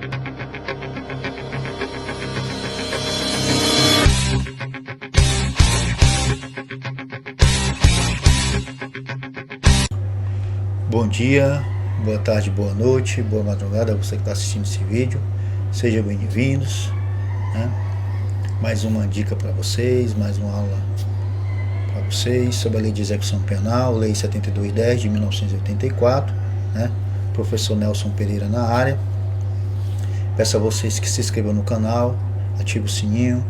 Bom dia, boa tarde, boa noite, boa madrugada a você que está assistindo esse vídeo. Sejam bem-vindos, né? Mais uma dica para vocês, mais uma aula para vocês sobre a Lei de Execução Penal, Lei 7210 de 1984, né? Professor Nelson Pereira na área. Peço a vocês que se inscrevam no canal, ative o sininho,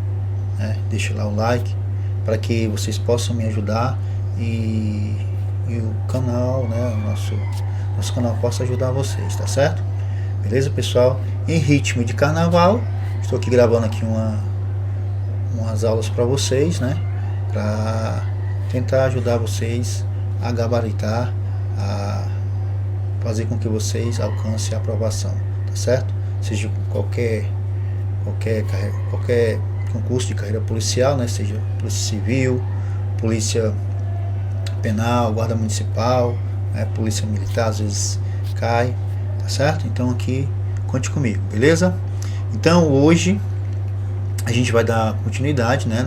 né? Deixe lá o like para que vocês possam me ajudar e o canal, né, nosso canal possa ajudar vocês, tá certo? Beleza, pessoal? Em ritmo de carnaval, estou aqui gravando aqui umas aulas para vocês, né, para tentar ajudar vocês a gabaritar, a fazer com que vocês alcancem a aprovação, tá certo? Seja qualquer concurso de carreira policial, né, seja Polícia Civil, Polícia Penal, Guarda Municipal, né, Polícia Militar, às vezes cai, tá certo? Então aqui, conte comigo, beleza? Então hoje a gente vai dar continuidade, né,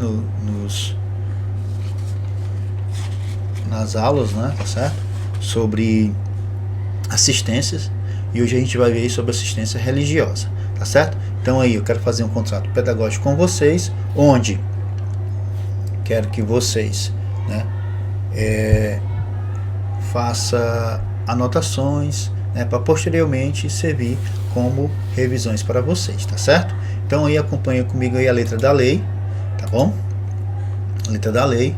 nas aulas, né, tá certo? Sobre assistências, e hoje a gente vai ver sobre assistência religiosa, tá certo? Então aí eu quero fazer um contrato pedagógico com vocês, onde quero que vocês, né, faça anotações, né, para posteriormente servir como revisões para vocês, tá certo? Então aí acompanha comigo aí a letra da lei, tá bom? A letra da lei,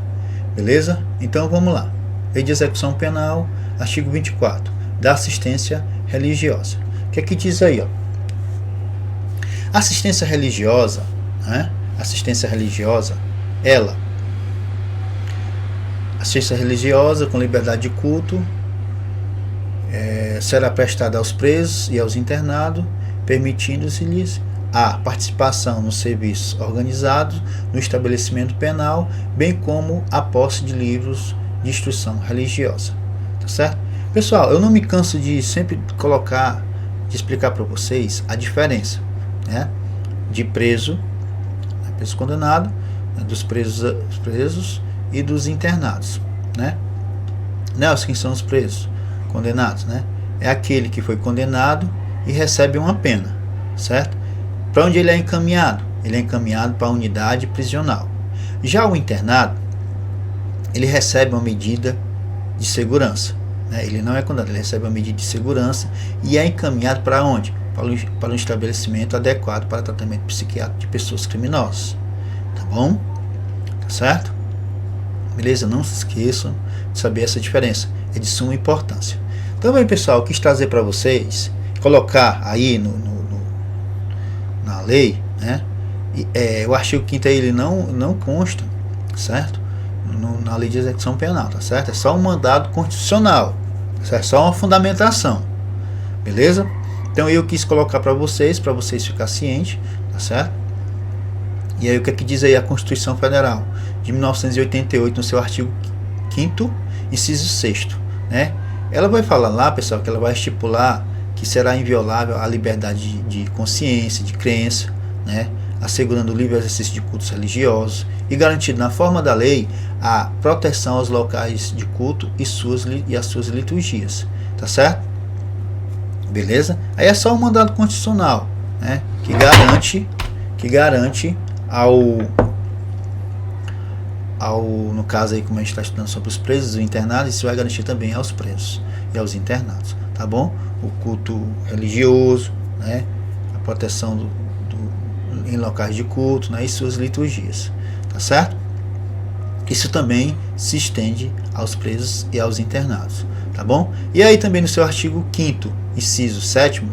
beleza? Então vamos lá. Lei de Execução Penal, artigo 24, da assistência religiosa. O que é que diz aí, ó? Assistência religiosa, né? Assistência religiosa, assistência religiosa com liberdade de culto será prestada aos presos e aos internados, permitindo-se-lhes a participação nos serviços organizados no estabelecimento penal, bem como a posse de livros de instrução religiosa, tá certo? Pessoal, eu não me canso de sempre de explicar para vocês a diferença, né, de preso condenado, né, dos presos e dos internados, né? Quem são os presos condenados, né? É aquele que foi condenado e recebe uma pena, certo? Para onde ele é encaminhado? Ele é encaminhado para a unidade prisional. Já o internado, ele recebe uma medida de segurança, né? Ele não é condenado, ele recebe uma medida de segurança e é encaminhado para onde? Para um estabelecimento adequado para tratamento psiquiátrico de pessoas criminosas, tá bom? Tá certo? Beleza? Não se esqueçam de saber essa diferença, é de suma importância. Então, bem, pessoal, eu quis trazer para vocês, colocar aí na lei, né? O artigo 5º ele não consta, certo? Na lei de execução penal, tá certo? É só um mandado constitucional, certo? É só uma fundamentação, beleza? Então eu quis colocar para vocês ficar cientes, tá certo? E aí o que é que diz aí a Constituição Federal de 1988 no seu artigo 5º, inciso 6º, né? Ela vai falar lá, pessoal, que ela vai estipular que será inviolável a liberdade de consciência, de crença, né? Assegurando o livre exercício de cultos religiosos e garantindo na forma da lei a proteção aos locais de culto e as suas liturgias, tá certo? Beleza? Aí é só um mandado constitucional, né? Que garante no caso aí, como a gente está estudando sobre os presos e internados, isso vai garantir também aos presos e aos internados, tá bom? O culto religioso, né? A proteção em locais de culto, né? E suas liturgias, tá certo? Isso também se estende aos presos e aos internados, tá bom? E aí também no seu artigo 5º, inciso 7º,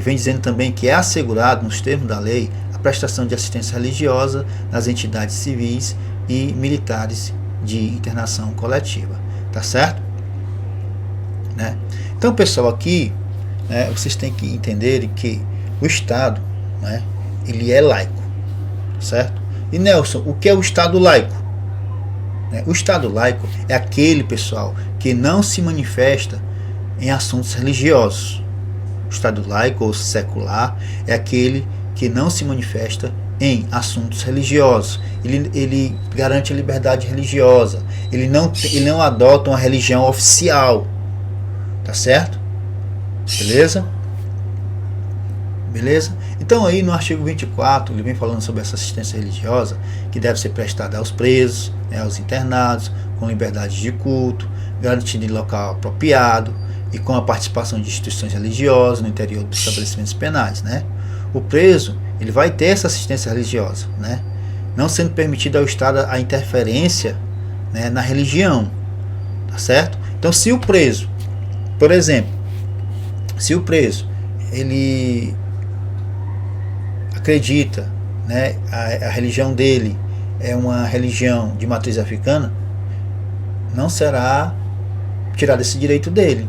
vem dizendo também que é assegurado nos termos da lei a prestação de assistência religiosa nas entidades civis e militares de internação coletiva, tá certo? Né? Então, pessoal, aqui, né, vocês têm que entender que o Estado, né, ele é laico, certo? E Nelson, o que é o Estado laico? O Estado laico é aquele, pessoal, que não se manifesta em assuntos religiosos, Estado laico ou secular é aquele que não se manifesta em assuntos religiosos. Ele garante a liberdade religiosa. Ele não adota uma religião oficial. Tá certo? Beleza? Beleza? Então aí no artigo 24 ele vem falando sobre essa assistência religiosa que deve ser prestada aos presos, aos internados, com liberdade de culto, garantindo em local apropriado e com a participação de instituições religiosas no interior dos estabelecimentos penais, né? O preso, ele vai ter essa assistência religiosa, né? Não sendo permitida ao Estado a interferência, né, na religião, tá certo? Então se o preso, por exemplo, se o preso ele acredita, né, a religião dele é uma religião de matriz africana, não será tirado esse direito dele.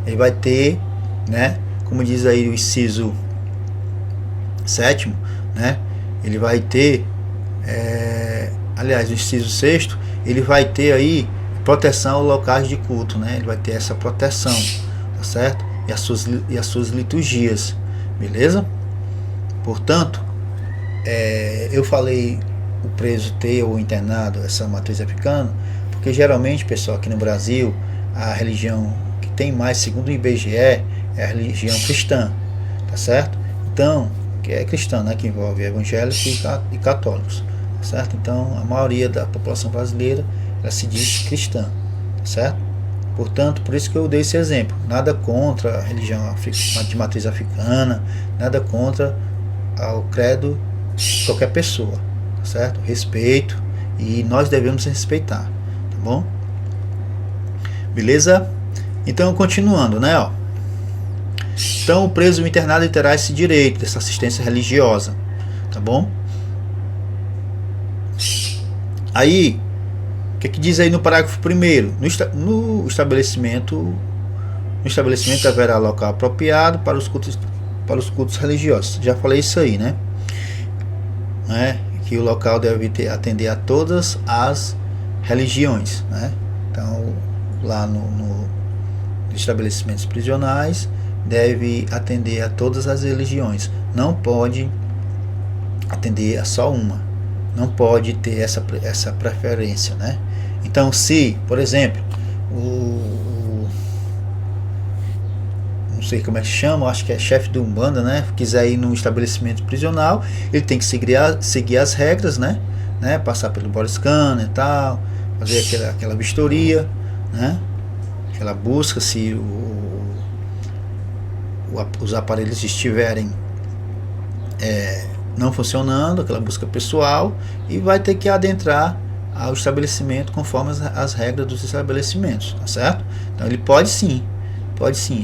Ele vai ter, né, como diz aí o inciso 7º, né, ele vai ter, aliás, o inciso 6º, ele vai ter aí proteção aos locais de culto, né, ele vai ter essa proteção, tá certo? E as suas liturgias, beleza? Portanto, eu falei o preso ter ou internado essa matriz africana, porque geralmente, pessoal, aqui no Brasil, a religião que tem mais, segundo o IBGE, é a religião cristã, tá certo? Então, que é cristã, né, que envolve evangélicos e católicos, tá certo? Então, a maioria da população brasileira, ela se diz cristã, tá certo? Portanto, por isso que eu dei esse exemplo. Nada contra a religião de matriz africana, nada contra ao credo de qualquer pessoa, tá certo? Respeito, e nós devemos respeitar, tá bom? Beleza? Então, continuando, né, ó. Então, o preso internado terá esse direito dessa assistência religiosa, tá bom? Aí, o que diz aí no parágrafo 1º? No estabelecimento haverá local apropriado para os cultos religiosos. Já falei isso aí, né? Que o local deve atender a todas as religiões, né? Então, lá nos estabelecimentos prisionais, deve atender a todas as religiões. Não pode atender a só uma. Não pode ter essa preferência, né? Então, se, por exemplo, não sei como é que chama, acho que é chefe de Umbanda, né, quiser ir num estabelecimento prisional, ele tem que seguir as regras, né, passar pelo body scanner e tal, fazer aquela vistoria, né, aquela busca se os aparelhos estiverem não funcionando, aquela busca pessoal, e vai ter que adentrar ao estabelecimento conforme as regras dos estabelecimentos, tá certo? Então ele pode sim,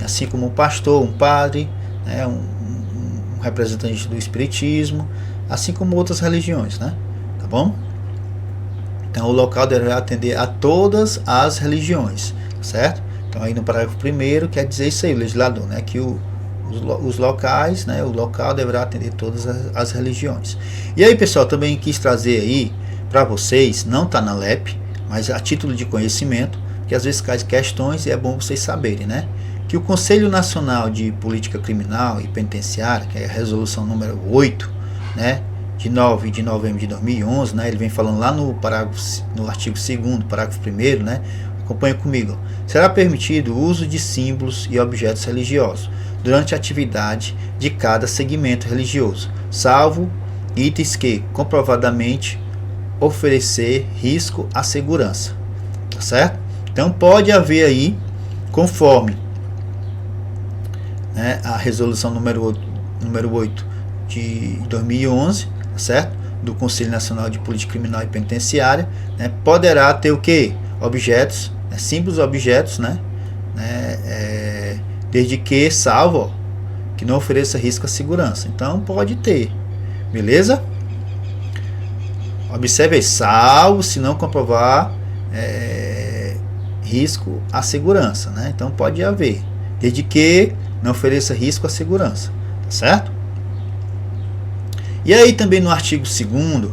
assim como um pastor, um padre, né, um representante do espiritismo, assim como outras religiões, né? Tá bom? Então o local deverá atender a todas as religiões, certo? Então aí no parágrafo 1º quer dizer isso aí, o legislador, né, que os locais, né, o local deverá atender todas as religiões. E aí, pessoal, também quis trazer aí para vocês, não está na LEP, mas a título de conhecimento, que às vezes cai questões e é bom vocês saberem, né? Que o Conselho Nacional de Política Criminal e Penitenciária, que é a resolução número 8, né, de 9 de novembro de 2011, né, ele vem falando lá no artigo 2º, parágrafo 1º, né, acompanha comigo. Será permitido o uso de símbolos e objetos religiosos durante a atividade de cada segmento religioso, salvo itens que comprovadamente oferecer risco à segurança, tá certo? Então pode haver aí, conforme, né, a resolução número 8 de 2011, tá certo? Do Conselho Nacional de Política Criminal e Penitenciária, né, poderá ter o que? Objetos, simples objetos, né, desde que salvo, que não ofereça risco à segurança. Então pode ter, beleza? Observe aí, salvo se não comprovar risco à segurança, né? Então pode haver, desde que não ofereça risco à segurança, tá certo? E aí também no artigo 2º,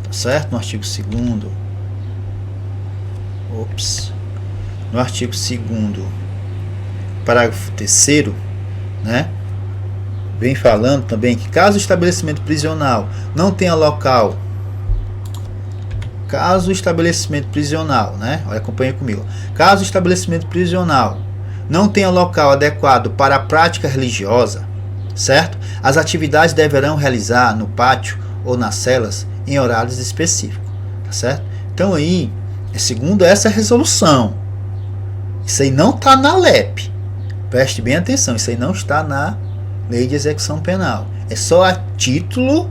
tá certo? No artigo 2º, no artigo 2º, parágrafo 3º, né, vem falando também que caso o estabelecimento prisional não tenha local, caso o estabelecimento prisional, né, olha, acompanha comigo, caso o estabelecimento prisional não tenha local adequado para a prática religiosa, certo? As atividades deverão realizar no pátio ou nas celas em horários específicos, tá certo? Então aí, segundo essa resolução, isso aí não está na LEP, preste bem atenção, isso aí não está na Lei de Execução Penal, é só a título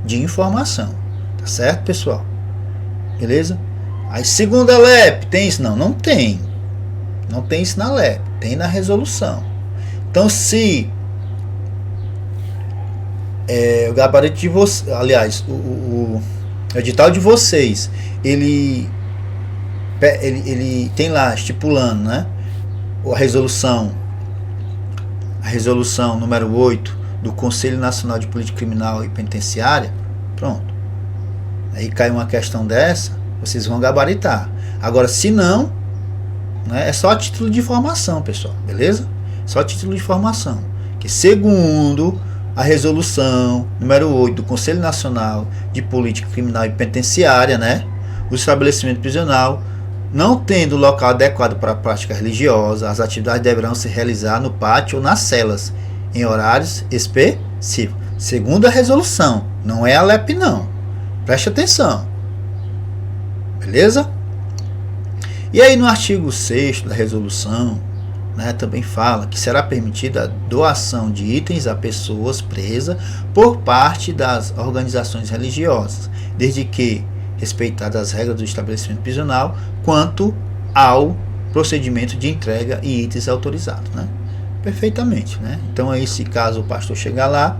de informação, tá certo, pessoal? Beleza? Aí, segundo a LEP, tem isso? Não, não tem. Não tem isso na LEP, tem na resolução. Então, se o gabarito de vocês, aliás, o edital de vocês, ele tem lá estipulando, né, a resolução número 8 do Conselho Nacional de Política Criminal e Penitenciária, pronto. Aí cai uma questão dessa, vocês vão gabaritar. Agora, se não, né, é só a título de informação, pessoal, beleza? Só a título de informação. Que segundo a resolução número 8 do Conselho Nacional de Política Criminal e Penitenciária, né, o estabelecimento prisional, não tendo local adequado para a prática religiosa, as atividades deverão se realizar no pátio ou nas celas, em horários específicos. Segundo a resolução, não é a LEP não. Preste atenção. Beleza? E aí no artigo 6º da resolução, né, também fala que será permitida a doação de itens a pessoas presas por parte das organizações religiosas, desde que respeitadas as regras do estabelecimento prisional quanto ao procedimento de entrega e itens autorizados, né? Perfeitamente, né? Então aí, se caso o pastor chegar lá,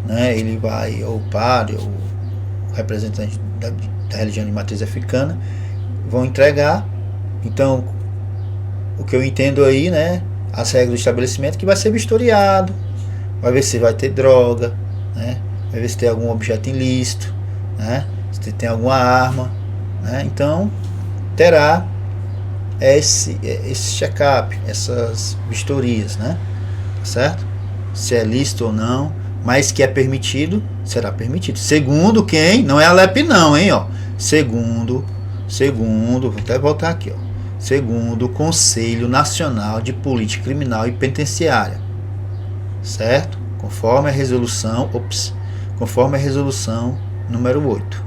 né, ele vai, ou o padre, ou o representante da religião de matriz africana, vão entregar. Então, o que eu entendo aí, né, as regras do estabelecimento, que vai ser vistoriado, vai ver se vai ter droga, né, vai ver se tem algum objeto ilícito, né, se tem alguma arma, né, então terá esse check-up, essas vistorias, né, certo? Se é lícito ou não, mas que é permitido, será permitido. Segundo quem? Não é a LEP não, hein, ó. Segundo, vou até voltar aqui, ó. Segundo o Conselho Nacional de Política Criminal e Penitenciária, certo? Conforme a resolução número 8,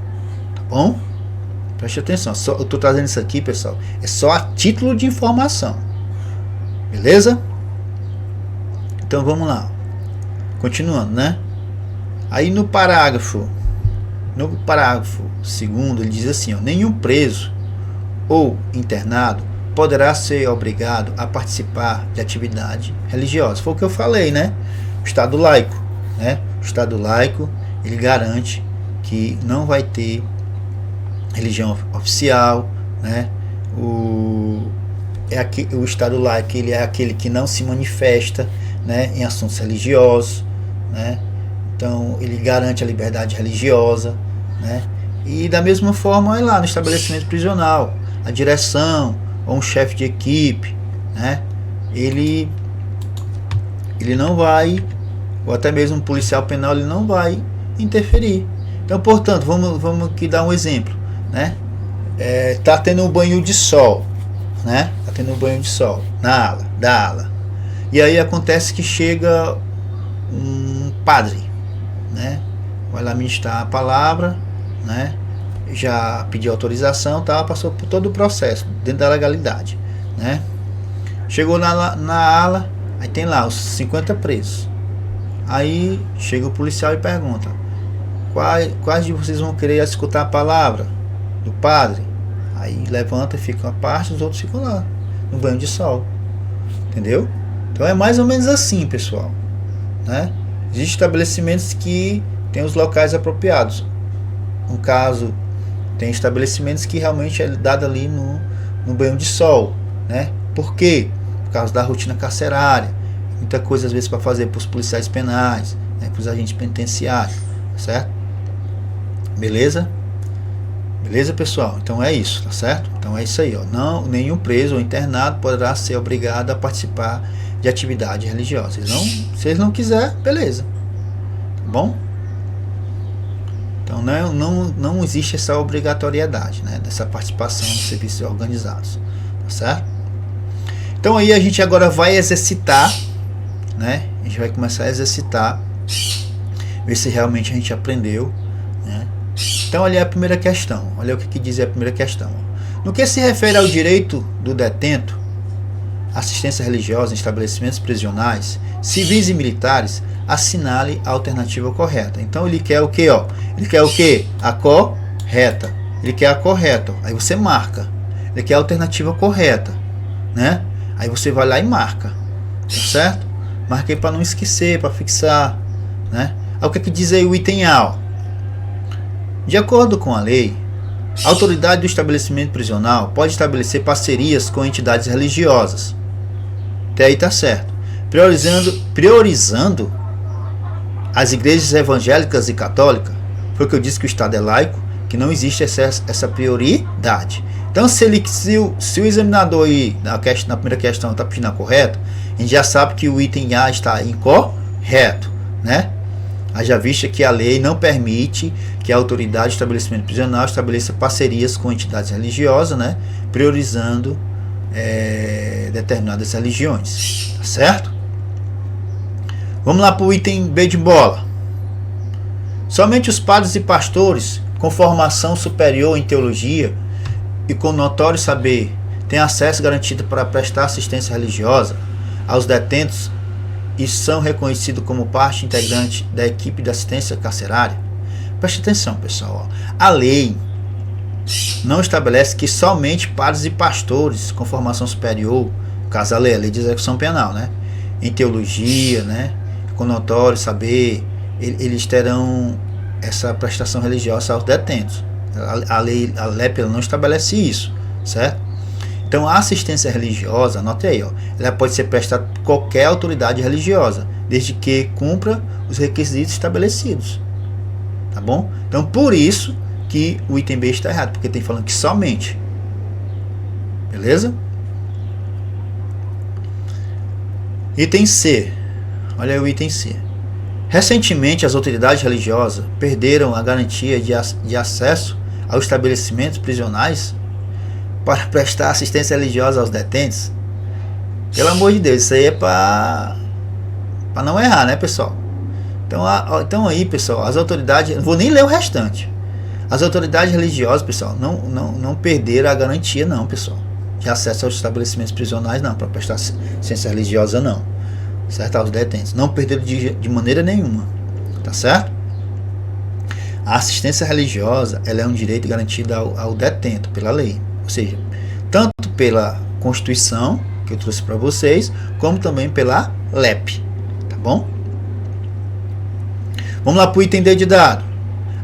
tá bom? Preste atenção, eu estou trazendo isso aqui, pessoal, é só a título de informação, beleza? Então vamos lá, continuando, né? Aí no parágrafo 2º, ele diz assim, ó, nenhum preso ou internado poderá ser obrigado a participar de atividade religiosa. Foi o que eu falei, né? O Estado laico, né? O Estado laico, ele garante que não vai ter religião oficial, né? O Estado laico, ele é aquele que não se manifesta, né, em assuntos religiosos, né? Então ele garante a liberdade religiosa, né? E da mesma forma, olha lá no estabelecimento prisional, a direção ou um chefe de equipe, né, ele não vai, ou até mesmo um policial penal, ele não vai interferir. Então, portanto, vamos aqui dar um exemplo, né? Tá tendo um banho de sol, né? Tá tendo um banho de sol da ala. E aí acontece que chega um padre, né? Vai lá ministrar a palavra, né? Já pediu autorização, tá? Passou por todo o processo, dentro da legalidade, né? Chegou na ala, aí tem lá os 50 presos. Aí chega o policial e pergunta: quais de vocês vão querer escutar a palavra do padre? Aí levanta e fica uma parte, os outros ficam lá, no banho de sol. Entendeu? Então é mais ou menos assim, pessoal, né? Existem estabelecimentos que têm os locais apropriados. No caso, tem estabelecimentos que realmente é dado ali no banho de sol, né? Por quê? Por causa da rotina carcerária, muita coisa às vezes para fazer para os policiais penais, né? Para os agentes penitenciários, certo? Beleza? Beleza, pessoal? Então é isso, tá certo? Então é isso aí, ó. Nenhum preso ou internado poderá ser obrigado a participar de atividade religiosa. Se eles não quiserem, beleza. Tá bom? Então não existe essa obrigatoriedade, né, dessa participação nos serviços organizados. Tá certo? Então aí a gente agora vai exercitar, né? A gente vai começar a exercitar, ver se realmente a gente aprendeu, né? Então olha a primeira questão. Olha o que diz a primeira questão. No que se refere ao direito do detento, assistência religiosa em estabelecimentos prisionais, civis e militares, assinale a alternativa correta. Então ele quer o que, ó? Ele quer o que? A correta. Ele quer a correta. Aí você marca. Ele quer a alternativa correta, né? Aí você vai lá e marca, tá certo? Marquei para não esquecer, para fixar, né? Aí o que diz aí o item A? Ó? De acordo com a lei, a autoridade do estabelecimento prisional pode estabelecer parcerias com entidades religiosas. Até aí tá certo. Priorizando as igrejas evangélicas e católicas. Foi o que eu disse, que o Estado é laico, que não existe essa prioridade. Então se o examinador aí na primeira questão está pedindo a correta, a gente já sabe que o item A está incorreto, né? Haja vista que a lei não permite que a autoridade do estabelecimento prisional estabeleça parcerias com entidades religiosas, né, priorizando determinadas religiões, tá certo? Vamos lá para o item B de bola. Somente os padres e pastores com formação superior em teologia e com notório saber têm acesso garantido para prestar assistência religiosa aos detentos e são reconhecidos como parte integrante da equipe de assistência carcerária. Preste atenção, pessoal. A lei não estabelece que somente padres e pastores com formação superior, caso a lei de execução penal, né, em teologia, né, com notório saber, eles terão essa prestação religiosa aos detentos. A LEP não estabelece isso, certo? Então a assistência religiosa, anote aí, ó, ela pode ser prestada por qualquer autoridade religiosa, desde que cumpra os requisitos estabelecidos. Tá bom? Então por isso que o item B está errado, porque tem falando que somente. Beleza? Item C. Olha aí o item C. Recentemente as autoridades religiosas perderam a garantia de acesso aos estabelecimentos prisionais para prestar assistência religiosa aos detentos. Pelo amor de Deus, isso aí é para não errar, né, pessoal? Então aí, pessoal, as autoridades, não vou nem ler o restante. As autoridades religiosas, pessoal, não perderam a garantia, não, pessoal, de acesso aos estabelecimentos prisionais, não, para prestar assistência religiosa, não, certo? Aos detentos, não perderam de maneira nenhuma, tá certo? A assistência religiosa, ela é um direito garantido ao detento pela lei, ou seja, tanto pela Constituição que eu trouxe para vocês, como também pela LEP, tá bom? Vamos lá para o item D de dado.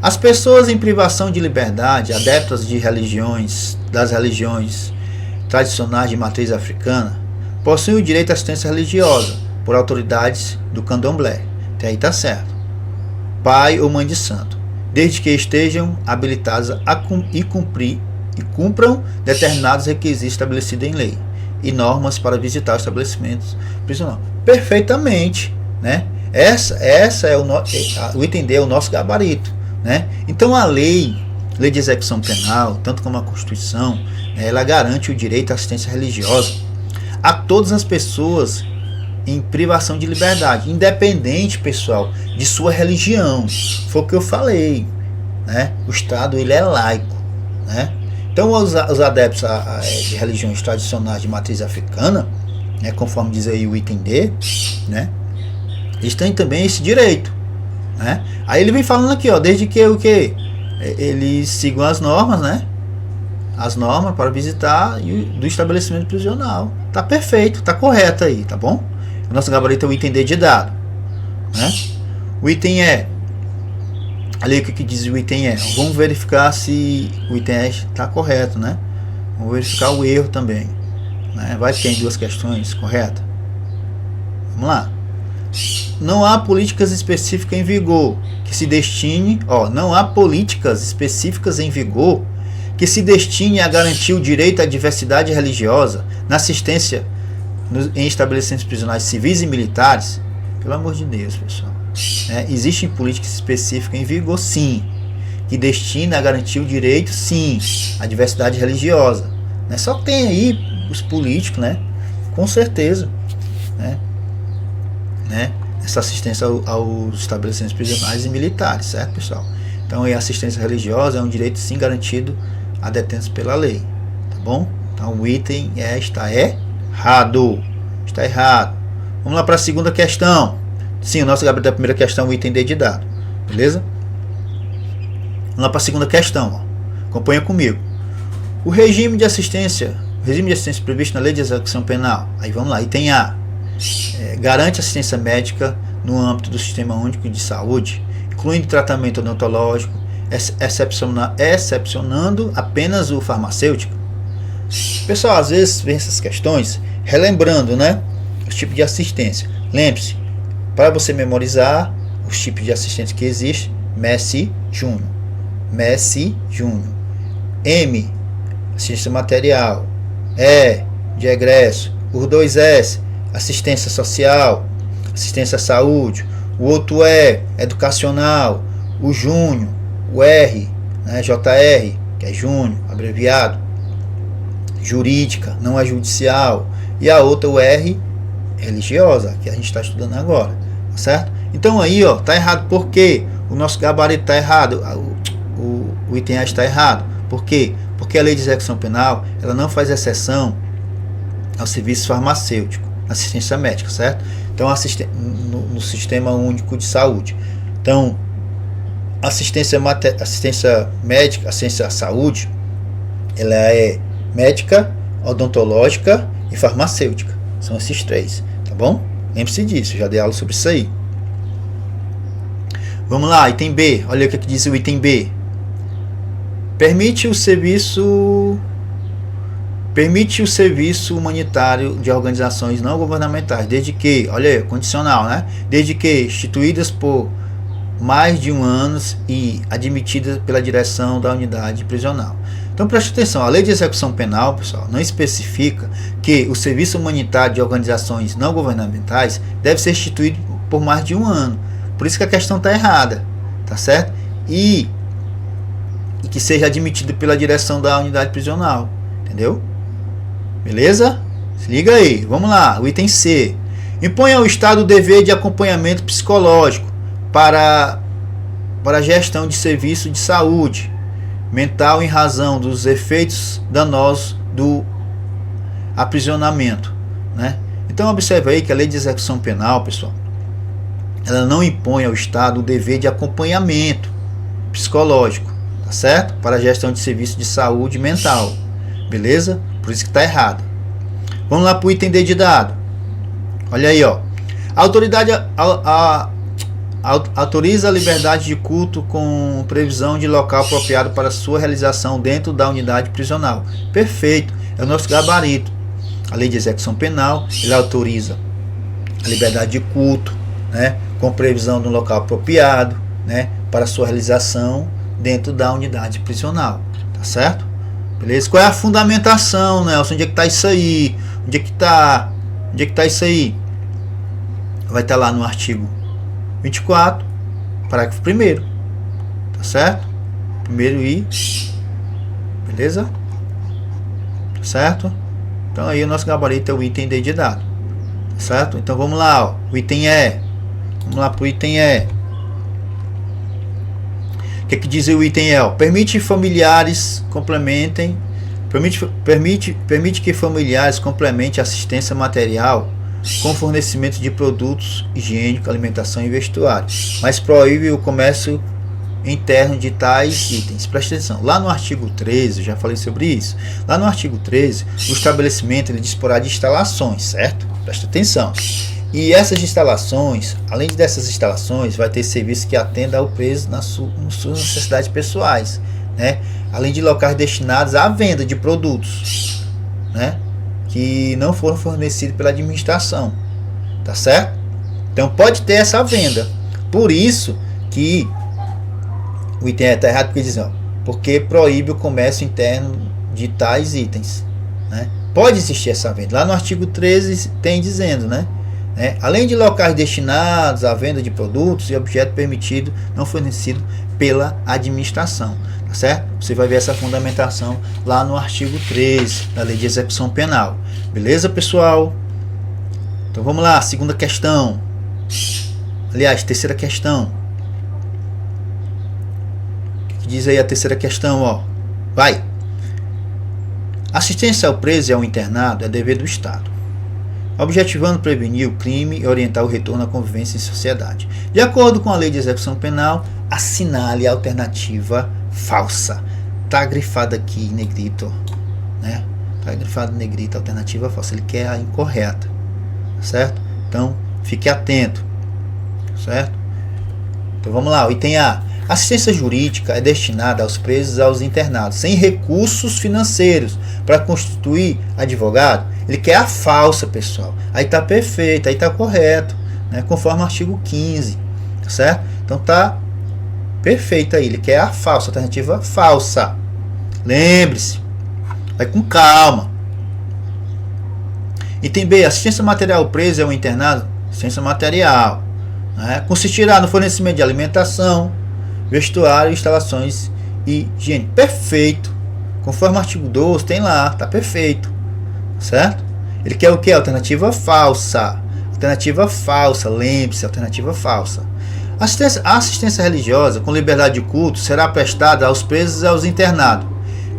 As pessoas em privação de liberdade, adeptas de das religiões tradicionais de matriz africana, possuem o direito à assistência religiosa por autoridades do candomblé. Até aí tá certo. Pai ou mãe de santo, desde que estejam habilitados e cumpram determinados requisitos estabelecidos em lei e normas para visitar os estabelecimentos prisionais. Perfeitamente, né? Essa é o item D, é o nosso gabarito, né? Então a lei de execução penal, tanto como a Constituição, né, ela garante o direito à assistência religiosa a todas as pessoas em privação de liberdade, independente, pessoal, de sua religião. Foi o que eu falei, né? O Estado, ele é laico, né? Então os adeptos de religiões tradicionais de matriz africana, né, conforme diz aí o item D, né, eles têm também esse direito, né? Aí ele vem falando aqui, ó, desde que o que eles sigam as normas, né? As normas para visitar do estabelecimento prisional. Tá perfeito, tá correto aí, tá bom? O nosso gabarito é o item D de dado, né? O item E. Ali o que diz o item E. Vamos verificar se o item E está correto, né? Vamos verificar o erro também, né? Vai ter duas questões corretas. Vamos lá. Não há políticas específicas em vigor que se destine, não há políticas específicas em vigor que se destine a garantir o direito à diversidade religiosa na assistência em estabelecimentos prisionais civis e militares, pelo amor de Deus, pessoal, existem políticas específicas em vigor, sim, que destina a garantir o direito, sim, à diversidade religiosa. Só que tem aí os políticos, com certeza, essa assistência aos estabelecimentos prisionais e militares, certo, pessoal? Então, a assistência religiosa é um direito, sim, garantido a detentos pela lei, tá bom? Então, o item está errado. Está errado. Vamos lá para a segunda questão. Sim, o nosso gabarito da primeira questão, o item D de dado. Beleza? Vamos lá para a segunda questão. Ó. Acompanha comigo. O regime de assistência previsto na Lei de Execução Penal. Aí vamos lá. Item A. Garante assistência médica no âmbito do Sistema Único de Saúde, incluindo tratamento odontológico, excepcionando apenas o farmacêutico. Pessoal, às vezes vem essas questões relembrando, os tipos de assistência. Lembre-se, para você memorizar os tipos de assistência que existem: Messi Júnior, M, assistência material, E, de egresso, os dois S, assistência social, assistência à saúde, o outro E, educacional, o Júnior, o R, JR, que é Júnior, abreviado, jurídica, não é judicial, e a outra, o R, religiosa, que a gente está estudando agora, tá certo? Então aí, tá errado. Por quê? O nosso gabarito está errado, o item A está errado. Por quê? Porque a Lei de Execução Penal, ela não faz exceção ao serviço farmacêutico, assistência médica, certo? Então, no Sistema Único de Saúde. Então, assistência médica, assistência à saúde, ela é médica, odontológica e farmacêutica. São esses três, tá bom? Lembre-se disso, já dei aula sobre isso aí. Vamos lá, item B. Olha o que diz o item B. Permite o serviço humanitário de organizações não governamentais, desde que, olha aí, condicional, desde que instituídas por mais de 1 ano e admitidas pela direção da unidade prisional. Então preste atenção, a Lei de Execução Penal, pessoal, não especifica que o serviço humanitário de organizações não governamentais deve ser instituído por mais de 1 ano. Por isso que a questão está errada, tá certo? E que seja admitido pela direção da unidade prisional, entendeu? Beleza? Se liga aí, vamos lá, o item C. Impõe ao Estado o dever de acompanhamento psicológico para a gestão de serviço de saúde mental em razão dos efeitos danosos do aprisionamento, Então observe aí que a Lei de Execução Penal, pessoal, ela não impõe ao Estado o dever de acompanhamento psicológico, tá certo? Para a gestão de serviço de saúde mental, beleza? Por isso que está errado. Vamos lá para o item D de dado. Olha aí, A autoridade autoriza a liberdade de culto com previsão de local apropriado para sua realização dentro da unidade prisional. Perfeito, é o nosso gabarito. A Lei de Execução Penal, ele autoriza a liberdade de culto, com previsão de um local apropriado, para sua realização dentro da unidade prisional, tá certo? Beleza? Qual é a fundamentação, Nelson? Onde é que está isso aí? Onde é que está isso aí? Vai estar lá no artigo 24, parágrafo 1º, tá certo? Primeiro I, beleza? Tá certo? Então aí o nosso gabarito é o item D de dado, tá certo? Então vamos lá, o item E. Vamos lá para o item E. O que diz o item E? Permite que familiares complementem assistência material com fornecimento de produtos higiênicos, alimentação e vestuário, mas proíbe o comércio interno de tais itens. Presta atenção, lá no artigo 13, eu já falei sobre isso, lá no artigo 13, o estabelecimento ele disporá de instalações, certo? Presta atenção. E essas instalações, além dessas instalações, vai ter serviço que atenda ao preso nas suas necessidades pessoais, além de locais destinados à venda de produtos, que não foram fornecidos pela administração, tá certo? Então pode ter essa venda. Por isso que o item está errado, porque diz, porque proíbe o comércio interno de tais itens, pode existir essa venda. Lá no artigo 13 tem dizendo, né? Além de locais destinados à venda de produtos e objetos permitido não fornecido pela administração, tá certo? Você vai ver essa fundamentação lá no artigo 13 da Lei de Execução Penal. Beleza, pessoal? Então vamos lá, segunda questão. Aliás, terceira questão. O que diz aí a terceira questão, ó? Vai. Assistência ao preso e ao internado é dever do Estado, objetivando prevenir o crime e orientar o retorno à convivência em sociedade. De acordo com a Lei de Execução Penal, assinale a alternativa falsa. Tá grifado aqui em negrito, né? Tá grifado em negrito, alternativa falsa. Ele quer a incorreta, certo? Então, fique atento, certo? Então vamos lá, o item A. Assistência jurídica é destinada aos presos e aos internados, sem recursos financeiros para constituir advogado. Ele quer a falsa, pessoal. Aí tá perfeito, aí tá correto, né? Conforme o artigo 15, tá certo? Então tá perfeito aí. Ele quer a falsa, alternativa falsa. Lembre-se, vai com calma. Item B. Assistência material ao preso e ao internado. Assistência material, né? Consistirá no fornecimento de alimentação, vestuário, instalações e higiene. Perfeito. Conforme o artigo 12, tem lá, tá perfeito. Certo? Ele quer o que? Alternativa falsa. Alternativa falsa, lembre-se, alternativa falsa. A assistência religiosa com liberdade de culto será prestada aos presos e aos internados,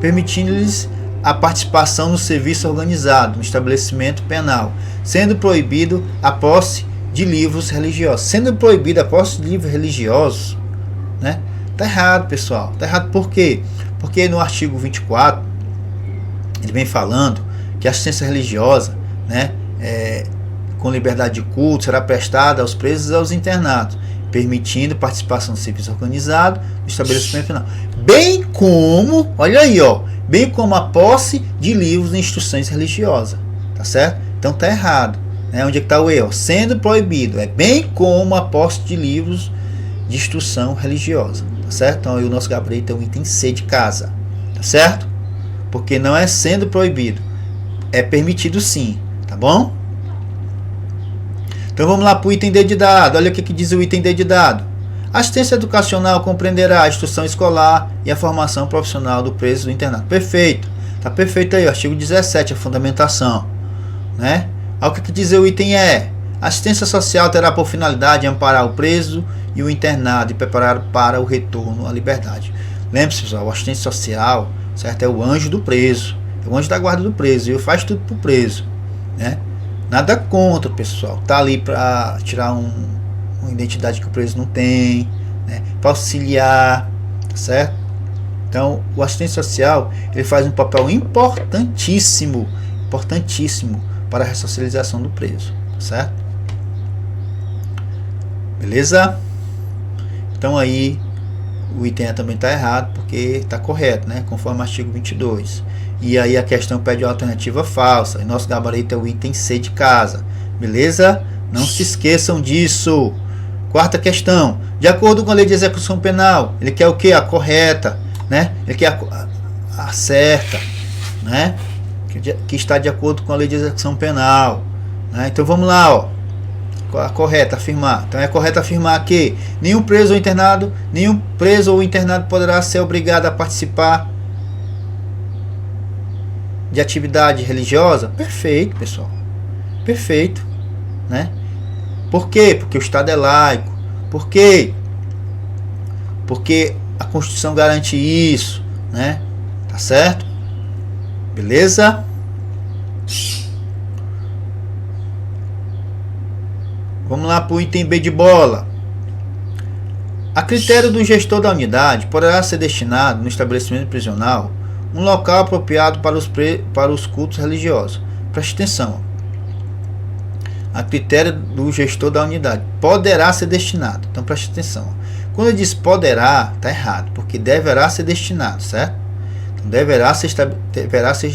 permitindo-lhes a participação no serviço organizado, no estabelecimento penal, sendo proibido a posse de livros religiosos. Sendo proibida a posse de livros religiosos, né? Tá errado, pessoal. Tá errado por quê? Porque no artigo 24 ele vem falando que a assistência religiosa, né, com liberdade de culto será prestada aos presos e aos internados, permitindo participação no serviço organizado no estabelecimento penal, bem como, olha aí, ó, bem como a posse de livros de instruções religiosas, tá certo? Então tá errado, né? Onde é que tá o erro? Sendo proibido, bem como a posse de livros de instrução religiosa, tá certo? Então aí o nosso gabarito é o item C de casa, tá certo? Porque não é sendo proibido, é permitido sim, tá bom? Então vamos lá para o item D de dado. Olha o que diz o item D de dado. A assistência educacional compreenderá a instrução escolar e a formação profissional do preso do internato. Perfeito, tá perfeito aí, artigo 17, a fundamentação, né? Olha o que diz o item E. A assistência social terá por finalidade amparar o preso e o internado e preparar para o retorno à liberdade. Lembre-se, pessoal, o assistente social, certo, é o anjo do preso, é o anjo da guarda do preso, e faz tudo pro preso, né? Nada contra, pessoal, tá ali para tirar uma identidade que o preso não tem, né? Para auxiliar, certo? Então, o assistente social, ele faz um papel importantíssimo para a ressocialização do preso, certo? Beleza? Então aí o item A também está errado, porque está correto, né? Conforme o artigo 22. E aí a questão pede uma alternativa falsa. E nosso gabarito é o item C de casa. Beleza? Não se esqueçam disso. Quarta questão. De acordo com a Lei de Execução Penal, ele quer o que? A correta, né? Ele quer a certa, né? Que está de acordo com a Lei de Execução Penal, né? Então vamos lá, ó. A correta afirmar. Então é correto afirmar que nenhum preso ou internado poderá ser obrigado a participar de atividade religiosa. Perfeito, pessoal. Perfeito, né? Por quê? Porque o Estado é laico. Por quê? Porque a Constituição garante isso, né? Tá certo? Beleza? Vamos lá para o item B de bola. A critério do gestor da unidade, poderá ser destinado no estabelecimento prisional um local apropriado para os cultos religiosos. Preste atenção. A critério do gestor da unidade, poderá ser destinado. Então preste atenção. Quando ele diz poderá, está errado, porque deverá ser destinado, certo? Então, deverá ser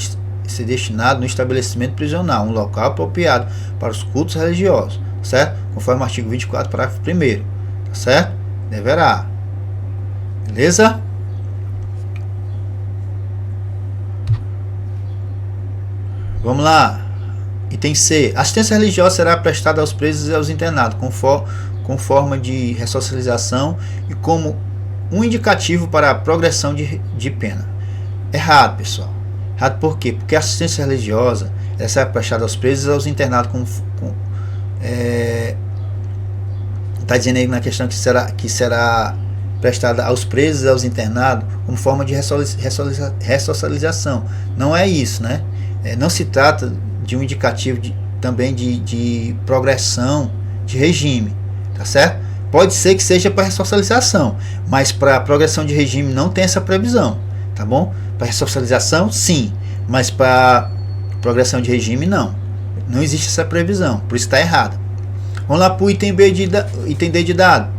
destinado no estabelecimento prisional um local apropriado para os cultos religiosos, certo? Conforme o artigo 24, parágrafo 1º, tá certo? Deverá. Beleza? Vamos lá. Item C. Assistência religiosa será prestada aos presos e aos internados com forma de ressocialização e como um indicativo para a progressão de pena. Errado, pessoal. Errado por quê? Porque a assistência religiosa será prestada aos presos e aos internados está dizendo aí na questão que será prestada aos presos e aos internados como forma de ressocialização. Não é isso, né? Não se trata de um indicativo também de progressão de regime, tá certo? Pode ser que seja para ressocialização, mas para progressão de regime não tem essa previsão, tá bom? Para ressocialização, sim, mas para progressão de regime, não. Não existe essa previsão, por isso está errado. Vamos lá para o item D de dado.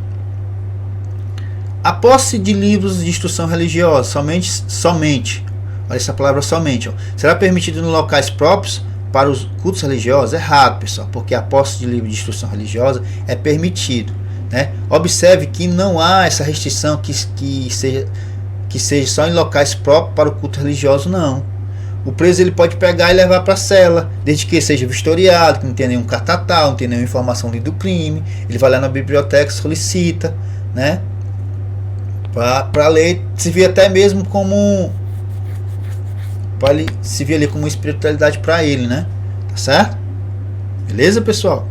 A posse de livros de instrução religiosa, somente, olha essa palavra somente, ó, será permitida nos locais próprios para os cultos religiosos? Errado, pessoal, porque a posse de livro de instrução religiosa é permitido, né? Observe que não há essa restrição que seja só em locais próprios para o culto religioso, não. O preso ele pode pegar e levar para a cela, desde que seja vistoriado, que não tenha nenhum catatal, não tenha nenhuma informação do crime. Ele vai lá na biblioteca, solicita, né? Para ler, se vê até mesmo como se vê ali como uma espiritualidade para ele, né? Tá certo? Beleza, pessoal?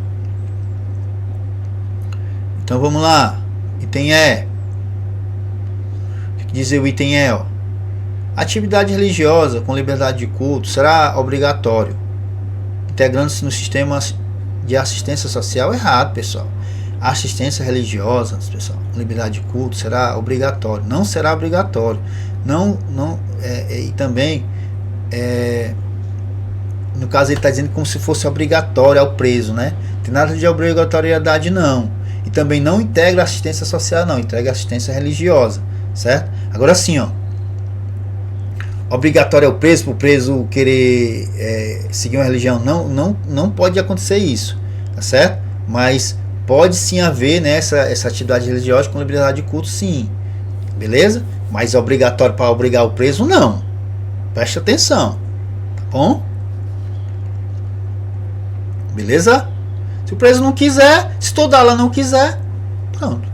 Então vamos lá. Item E. O que diz o item E, ó? Atividade religiosa com liberdade de culto será obrigatório, integrando-se no sistema de assistência social? Errado, pessoal. A assistência religiosa, pessoal, com liberdade de culto será obrigatório, não será obrigatório. E também, no caso, ele está dizendo como se fosse obrigatório ao preso, né? Não tem nada de obrigatoriedade, não. E também não integra assistência social, não, integra assistência religiosa, certo? Agora sim, ó. Obrigatório ao preso, para o preso querer seguir uma religião, não pode acontecer isso, tá certo? Mas pode sim haver, né, essa atividade religiosa com liberdade de culto, sim, beleza? Mas é obrigatório para obrigar o preso, não. Preste atenção, tá bom? Beleza? Se o preso não quiser, se toda aula não quiser, pronto.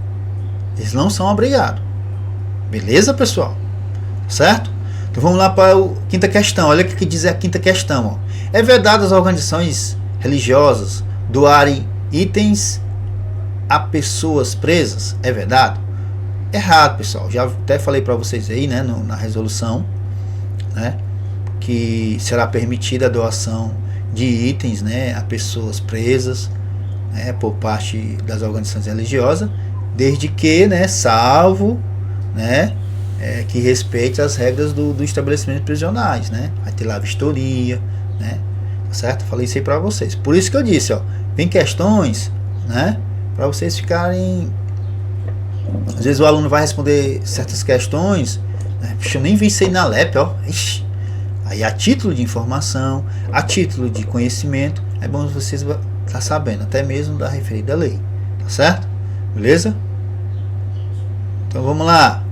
Eles não são obrigados. Beleza, pessoal? Certo? Então vamos lá para a quinta questão. Olha o que diz a quinta questão. Ó. É vedado às organizações religiosas doarem itens a pessoas presas? É vedado? Errado, pessoal. Já até falei para vocês aí, né, na resolução, né, que será permitida a doação de itens, né, a pessoas presas, né, por parte das organizações religiosas, desde que, né, salvo, né, que respeite as regras do estabelecimento prisionais, né? Vai ter lá vistoria, né? Tá certo? Falei isso aí para vocês. Por isso que eu disse, ó, vem questões, né? Para vocês ficarem. Às vezes o aluno vai responder certas questões, né? Puxa, eu nem vi isso aí na LEP, ó. Ixi. Aí a título de informação, a título de conhecimento, é bom vocês estar sabendo, até mesmo da referida lei, tá certo? Beleza? Então vamos lá.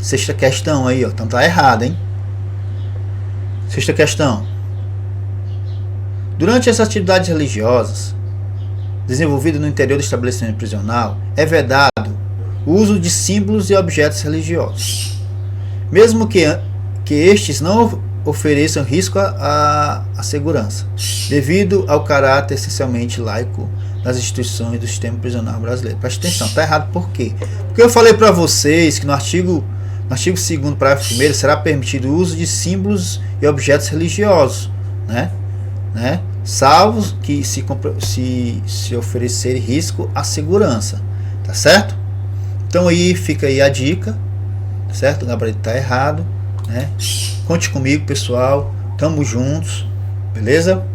Sexta questão aí, ó. Então tá errado, hein? Sexta questão. Durante as atividades religiosas desenvolvidas no interior do estabelecimento prisional, é vedado o uso de símbolos e objetos religiosos, mesmo que estes não ofereçam risco à segurança, devido ao caráter essencialmente laico das instituições do sistema prisional brasileiro. Preste atenção, tá errado por quê? Porque eu falei para vocês que no artigo 2º, parágrafo 1º, será permitido o uso de símbolos e objetos religiosos, né? Salvo que se oferecer risco à segurança, tá certo? Então aí fica aí a dica, certo? O gabarito tá errado, né? Conte comigo, pessoal, tamo juntos, beleza?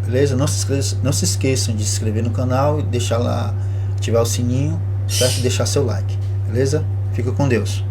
Beleza? Não se esqueçam de se inscrever no canal e deixar lá, ativar o sininho, certo? E deixar seu like, beleza? Fica com Deus.